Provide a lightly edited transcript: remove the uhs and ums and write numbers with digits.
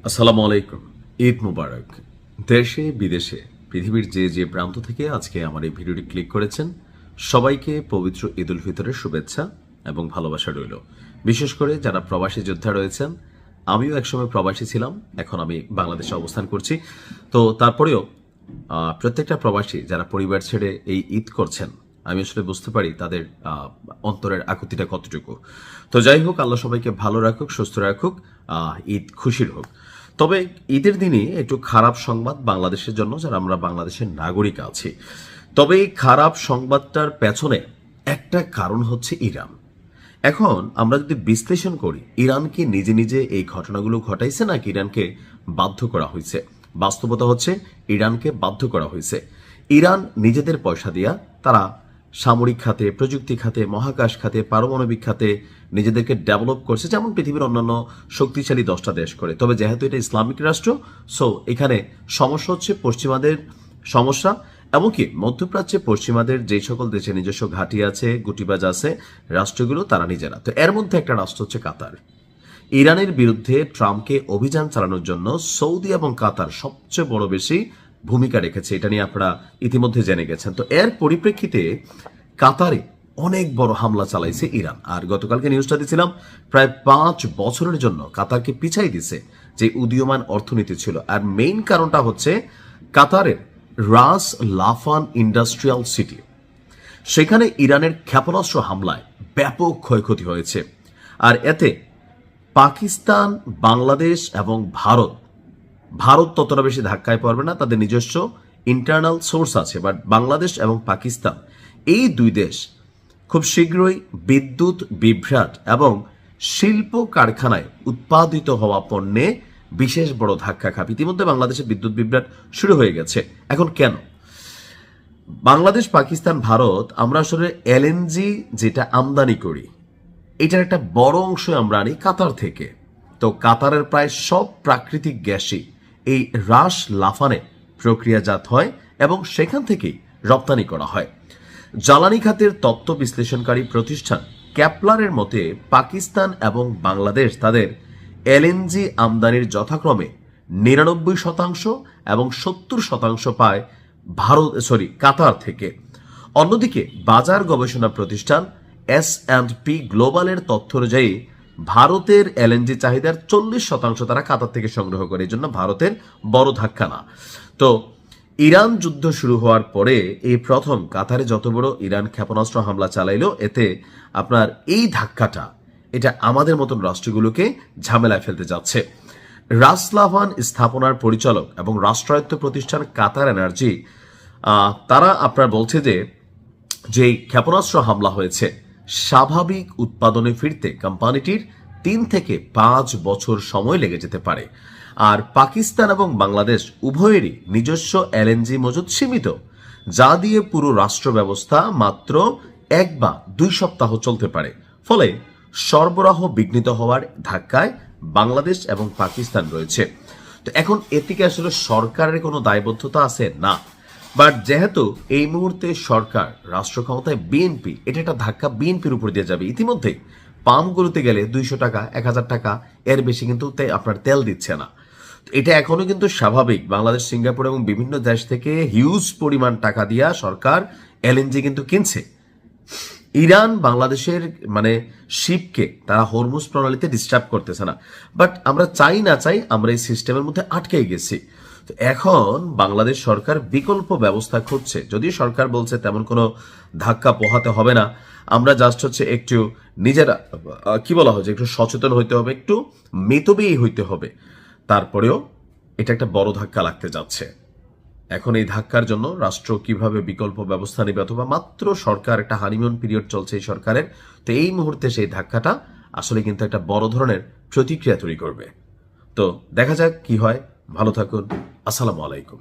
আসসালামু আলাইকুম। ঈদ মুবারক। দেশে বিদেশে পৃথিবীর যে যে প্রান্ত থেকে আজকে আমার এই ভিডিওটি ক্লিক করেছেন সবাইকে পবিত্র ঈদ উল ফিতরের শুভেচ্ছা এবং ভালোবাসা রইল। বিশেষ করে যারা প্রবাসী যোদ্ধা রয়েছেন, আমিও একসময় প্রবাসী ছিলাম, এখন আমি বাংলাদেশে অবস্থান করছি। তো তারপরেও প্রত্যেকটা প্রবাসী যারা পরিবার ছেড়ে এই ঈদ করছেন, আমি আসলে বুঝতে পারি তাদের অন্তরের আকুতিটা কতটুকু। তো যাই হোক, আল্লাহ সবাইকে ভালো রাখুক, সুস্থ রাখুক, ঈদ খুশির হোক। তবে ঈদের দিনে একটু খারাপ সংবাদ বাংলাদেশের জন্য, যারা আমরা বাংলাদেশের নাগরিক আছি। তবে এই খারাপ সংবাদটার পেছনে একটা কারণ হচ্ছে ইরান। এখন আমরা যদি বিশ্লেষণ করি, ইরান কি নিজে নিজে এই ঘটনাগুলো ঘটাইছে নাকি ইরানকে বাধ্য করা হয়েছে? বাস্তবতা হচ্ছে ইরানকে বাধ্য করা হয়েছে। ইরান নিজেদের পয়সা দিয়া তারা সামরিক খাতে, প্রযুক্তি খাতে, মহাকাশ খাতে, পারমাণবিক খাতে নিজেদেরকে ডেভেলপ করছে, যেমন পৃথিবীর অন্যান্য শক্তিশালী 10টা দেশ করে। তবে যেহেতু এটা ইসলামিক রাষ্ট্র, সো এখানে সমস্যা হচ্ছে পশ্চিমাদের সমস্যা। এমনকি মধ্যপ্রাচ্যে পশ্চিমাদের যে সকল দেশে নিজস্ব ঘাঁটি আছে, গুটিবাজ আছে, রাষ্ট্রগুলো তারা নিজেরা। তো এর মধ্যে একটা রাষ্ট্র হচ্ছে কাতার। ইরানের বিরুদ্ধে ট্রাম্পকে অভিযান চালানোর জন্য সৌদি এবং কাতার সবচেয়ে বড় বেশি ভূমিকা রেখেছে, এটা নিয়ে আপনারা ইতিমধ্যে জেনে গেছেন। তো এর পরিপ্রেক্ষিতে কাতারে অনেক বড় হামলা চালাইছে ইরান। আর গতকালকে নিউজটা দিয়েছিলাম, প্রায় 5 বছরের জন্য কাতারকে পিছাই দিছে যে উদীয়মান অর্থনীতি ছিল। আর মেইন কারণটা হচ্ছে কাতারের রাস লাফান ইন্ডাস্ট্রিয়াল সিটি, সেখানে ইরানের ক্ষেপণাস্ত্র হামলায় ব্যাপক ক্ষয়ক্ষতি হয়েছে। আর এতে পাকিস্তান, বাংলাদেশ এবং ভারত ততটা বেশি ধাক্কায় পড়বে না, তাদের নিজস্ব ইন্টারনাল সোর্স আছে। বাট বাংলাদেশ এবং পাকিস্তান, এই দুই দেশ খুব শীঘ্রই বিদ্যুৎ বিভ্রাট এবং শিল্প কারখানায় উৎপাদিত হওয়া পণ্যে বিশেষ বড় ধাক্কা খাবে। ইতিমধ্যে বাংলাদেশে বিদ্যুৎ বিভ্রাট শুরু হয়ে গেছে। এখন কেন? বাংলাদেশ, পাকিস্তান, ভারত, আমরা আসলে এলএনজি যেটা আমদানি করি, এটার একটা বড় অংশ আমরা আনি কাতার থেকে। তো কাতারের প্রায় সব প্রাকৃতিক গ্যাসই এই রাস লাফানে প্রক্রিয়াজাত হয় এবং সেখান থেকেই রপ্তানি করা হয়। জ্বালানি খাতের তত্ত্ব বিশ্লেষণকারী প্রতিষ্ঠান ক্যাপলারের মতে পাকিস্তান এবং বাংলাদেশ তাদের এলএনজি আমদানির যথাক্রমে 99% এবং 70% পায় কাতার থেকে। অন্যদিকে বাজার গবেষণা প্রতিষ্ঠান S&P গ্লোবালের তথ্য অনুযায়ী ভারতের এলএনজি চাহিদার 40% তারা কাতার থেকে সংগ্রহ করে। এই জন্য ভারতের বড় ধাক্কা না। তো ইরান যুদ্ধ শুরু হওয়ার পরে এই প্রথম কাতারে যত বড় ইরান ক্ষেপণাস্ত্র হামলা চালাইলো, এতে আপনার এই ধাক্কাটা এটা আমাদের মতন রাষ্ট্রগুলোকে ঝামেলায় ফেলতে যাচ্ছে। রাসলাভান স্থাপনার পরিচালক এবং রাষ্ট্রায়ত্ত প্রতিষ্ঠান কাতার এনার্জি, তারা আপনার বলছে যে ক্ষেপণাস্ত্র হামলা হয়েছে, স্বাভাবিক উৎপাদনে ফিরতে কোম্পানিটির 3 থেকে 5 বছর সময় লেগে যেতে পারে। আর পাকিস্তান এবং বাংলাদেশ উভয়েরই নিজস্ব এলএনজি মজুদ সীমিত, যা দিয়ে পুরো রাষ্ট্র ব্যবস্থা মাত্র 1 বা 2 সপ্তাহ চলতে পারে। ফলে সরবরাহ বিঘ্নিত হওয়ার ধাক্কায় বাংলাদেশ এবং পাকিস্তান রয়েছে। তো এখন এদিকে আসলে সরকারের কোনো দায়বদ্ধতা আছে না। বাট যেহেতু এই মুহূর্তে সরকার, রাষ্ট্র ক্ষমতায় বিএনপি, এটা একটা ধাক্কা বিএনপির উপর দিয়ে যাবে। ইতিমধ্যে পাম্পগুলোতে গেলে 200 টাকা, 1000 টাকা, এর বেশি কিন্তু আপনার তেল দিচ্ছে না। এটা এখনো কিন্তু স্বাভাবিক। বাংলাদেশ, সিঙ্গাপুর এবং বিভিন্ন দেশ থেকে হিউজ পরিমাণ টাকা দিয়া সরকার এলএনজি কিন্তু কিনছে। ইরান বাংলাদেশের শিপকে তারা হরমুজ প্রণালীতে ডিস্টার্ব করতেছে না। বাট আমরা চাই না চাই আমরা এই সিস্টেমের মধ্যে আটকে গেছি। তো এখন বাংলাদেশ সরকার বিকল্প ব্যবস্থা খুঁজছে। যদিও সরকার বলছে তেমন কোনো ধাক্কা পোহাতে হবে না, আমরা জাস্ট হচ্ছে একটু নিজেরা একটু সচেতন হইতে হবে, একটু মিতব্যয়ী হইতে হবে। তারপরেও এটা একটা বড় ধাক্কা লাগতে যাচ্ছে। এখন এই ধাক্কার জন্য রাষ্ট্র কিভাবে বিকল্প ব্যবস্থা নেবে, অথবা মাত্র সরকার একটা হানিমুন পিরিয়ড চলছে এই সরকারের, তো এই মুহূর্তে সেই ধাক্কাটা আসলে কিন্তু একটা বড় ধরনের প্রতিক্রিয়া তৈরি করবে। তো দেখা যাক কি হয়। ভালো থাকুন। আসসালামু আলাইকুম।